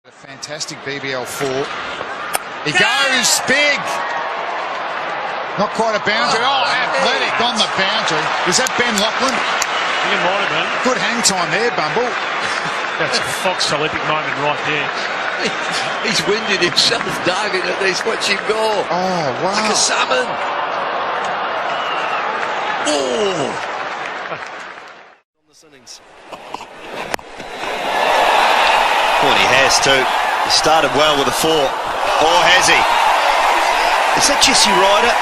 A fantastic BBL4. He goes big. Not quite a boundary. Oh, athletic on the boundary. Was that Ben Lachlan? I think it might have been. Good hang time there, Bumble. That's a Fox Olympic moment right there. He's winded himself diving at this. Watch him go. Oh, wow. Like a salmon. Oh. On the innings. Well, he has too. He started well with a 4. Or has he? Is that Jesse Ryder?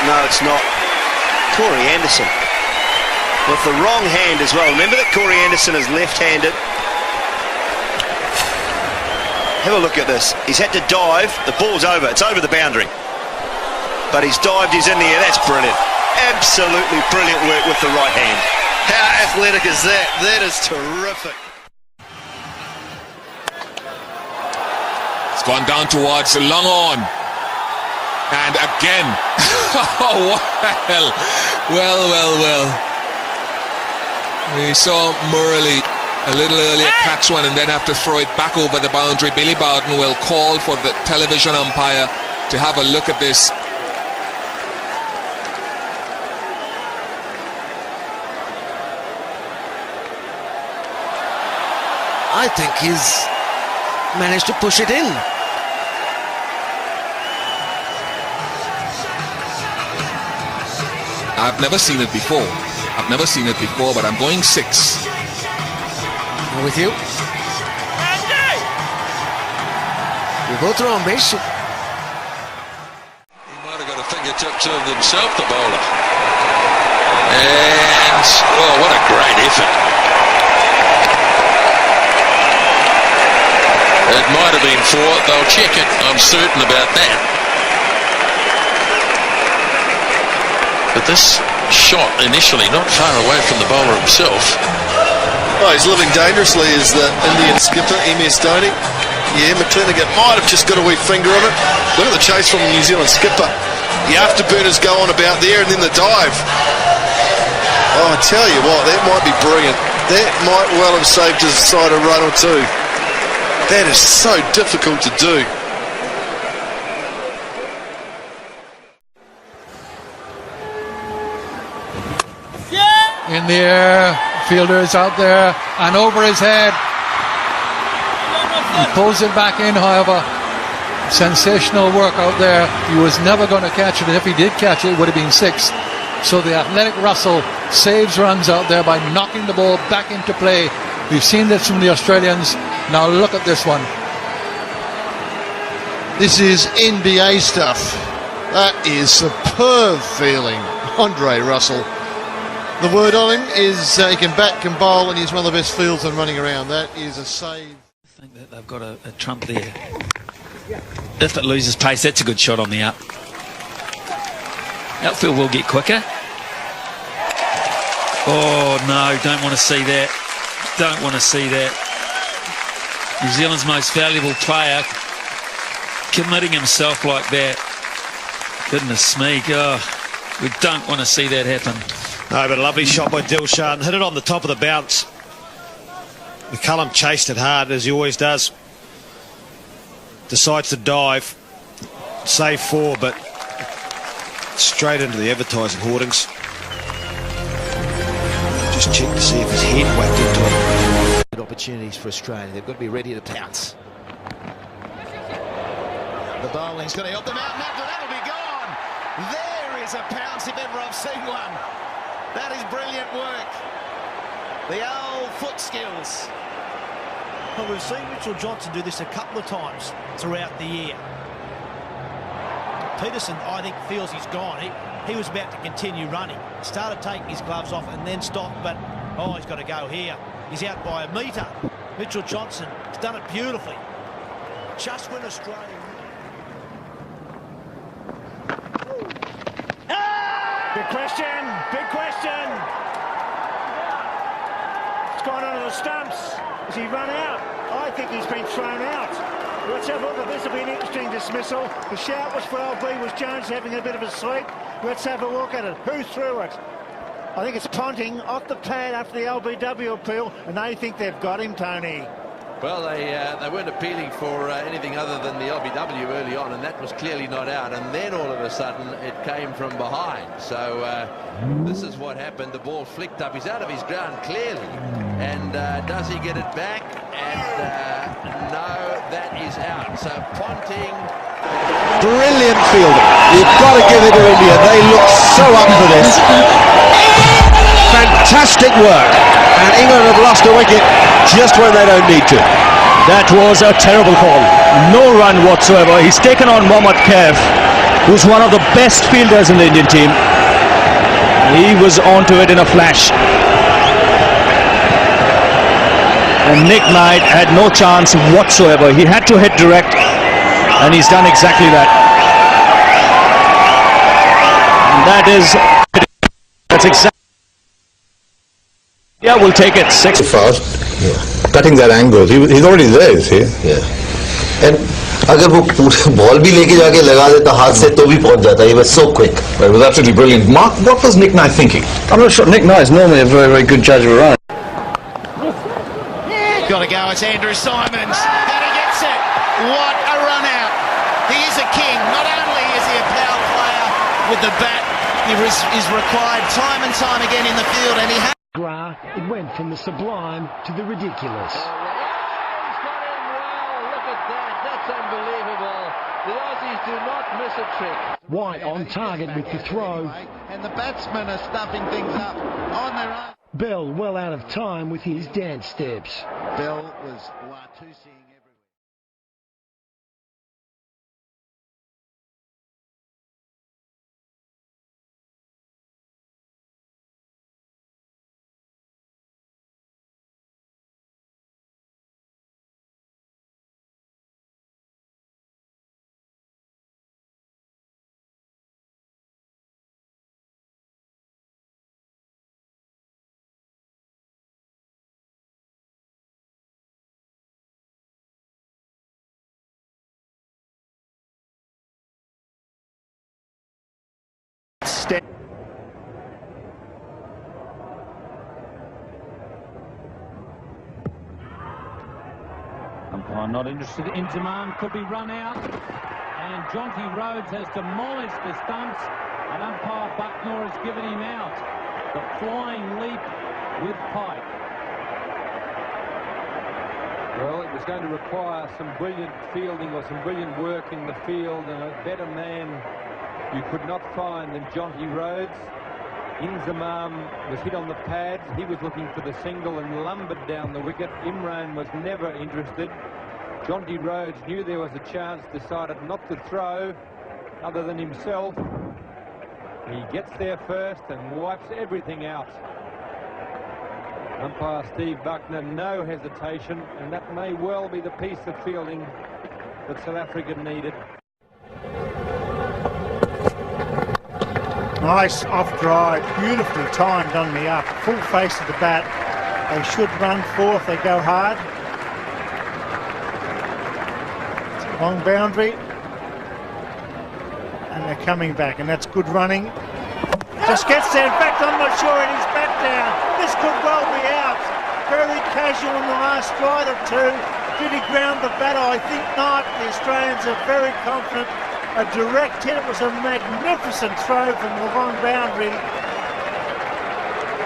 No, it's not. Corey Anderson. With the wrong hand as well. Remember that Corey Anderson is left-handed. Have a look at this. He's had to dive. The ball's over. It's over the boundary. But he's dived. He's in the air. That's brilliant. Absolutely brilliant work with the right hand. How athletic is that? That is terrific. It's gone down towards long on. And again. Oh, well. We saw Murley a little earlier catch one and then have to throw it back over the boundary. Billy Bowden will call for the television umpire to have a look at this. I think he's managed to push it in. I've never seen it before. But I'm going 6. I'm with you. We're both wrong, Mason. He might have got a fingertip to himself, the bowler. And, oh, what a great effort. It might have been 4. They'll check it. I'm certain about that. But this shot initially not far away from the bowler himself. Oh, he's living dangerously as the Indian skipper, MS Dhoni. Yeah, McClenaghan might have just got a wee finger on it. Look at the chase from the New Zealand skipper. The afterburners go on about there and then the dive. Oh, I tell you what, that might be brilliant. That might well have saved his side a run or two. That is so difficult to do. In the air, fielder is out there and over his head. He pulls it back in, however. Sensational work out there. He was never going to catch it, and if he did catch it, it would have been 6. So the athletic Russell saves runs out there by knocking the ball back into play. We've seen this from the Australians. Now look at this one. This is NBA stuff. That is superb feeling. Andre Russell. The word on him is he can bat, can bowl, and he's one of the best fieldsmen running around. That is a save. I think that they've got a trump there. If it loses pace, that's a good shot on the up. Outfield will get quicker. Oh, no, don't want to see that. Don't want to see that. New Zealand's most valuable player committing himself like that. Goodness me, oh, we don't want to see that happen. No, but a lovely shot by Dilshan. Hit it on the top of the bounce. McCullum chased it hard, as he always does. Decides to dive. Save 4, but straight into the advertising hoardings. Just check to see if his head whacked into it. Good opportunities for Australia. They've got to be ready to pounce. The bowling's going to help them out. That'll be gone. There is a pounce if ever I've seen one. That is brilliant work. The old foot skills. Well, we've seen Mitchell Johnson do this a couple of times throughout the year. Peterson, I think, feels he's gone. He was about to continue running. Started taking his gloves off and then stopped, but, oh, he's got to go here. He's out by a metre. Mitchell Johnson has done it beautifully. Just when Australia... Big question. It's gone under the stumps. Has he run out? I think he's been thrown out. Let's have a look at this. Will be an interesting dismissal. The shout was for LB. Was Jones having a bit of a sleep? Let's have a look at it. Who threw it? I think it's Ponting off the pad after the LBW appeal, and they think they've got him, Tony. Well, they weren't appealing for anything other than the LBW early on, and that was clearly not out. And then all of a sudden, it came from behind. So this is what happened. The ball flicked up. He's out of his ground clearly. And does he get it back? And no, that is out. So Ponting. Brilliant fielding. You've got to give it to India. They look so up for this. Fantastic work. And England have lost a wicket just when they don't need to. That was a terrible call. No run whatsoever. He's taken on Mohammad Kaif, who's one of the best fielders in the Indian team. He was onto it in a flash. And Nick Knight had no chance whatsoever. He had to hit direct, and he's done exactly that. And that's exactly. Yeah, we'll take it. 6 fast, cutting that angle. He's already there, you see. Yeah. And अगर वो ball भी लेके जाके लगा देता हाथ से तो भी पहुंच जाता. He was so quick. It was absolutely brilliant. Mark, what was Nick Knight thinking? I'm not sure. Nick Knight is normally a very, very good judge of a run. Got to go. It's Andrew Simons. And he gets it. What a run out. He is a king. Not only is he a power player with the bat, he is required time and time again in the field, and he has. It went from the sublime to the ridiculous. Look at that. That's unbelievable. The Aussies do not miss a trick. White on target with the throw. And the batsmen are stuffing things up on their own. Bell well out of time with his dance steps. Bell was Watusi. Umpire not interested. Inzamam could be run out, and Jonty Rhodes has demolished the stumps, and umpire Bucknor has given him out. The flying leap with Pike. Well, it was going to require some brilliant fielding or some brilliant work in the field, and a better man you could not find than Jonty Rhodes. Inzamam was hit on the pads. He was looking for the single and lumbered down the wicket. Imran was never interested. Jonty Rhodes knew there was a chance, decided not to throw other than himself. He gets there first and wipes everything out. Umpire Steve Bucknor, no hesitation, and that may well be the piece of fielding that South Africa needed. Nice off drive, beautifully timed on the up, full face of the bat. They should run fourth, they go hard. Long boundary. And they're coming back, and that's good running. Just gets there, in fact I'm not sure it is back down. This could well be out. Very casual in the last stride or two. Did he ground the batter? I think not. The Australians are very confident. A direct hit. It was a magnificent throw from the long boundary.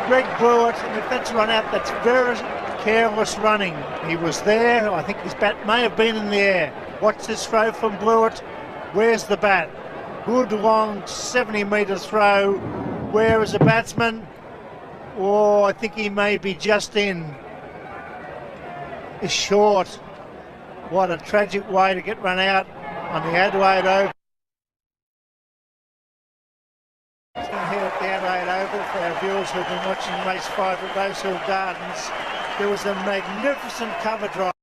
Greg Blewett, and if that's run out, that's very careless running. He was there. I think his bat may have been in the air. Watch this throw from Blewett. Where's the bat? Good long 70 metre throw. Where is the batsman? Oh, I think he may be just in. It's short. What a tragic way to get run out on the Adelaide Oval. Here at the Adelaide Oval, for our viewers who've been watching race 5 at Rosehill Gardens, there was a magnificent cover drive.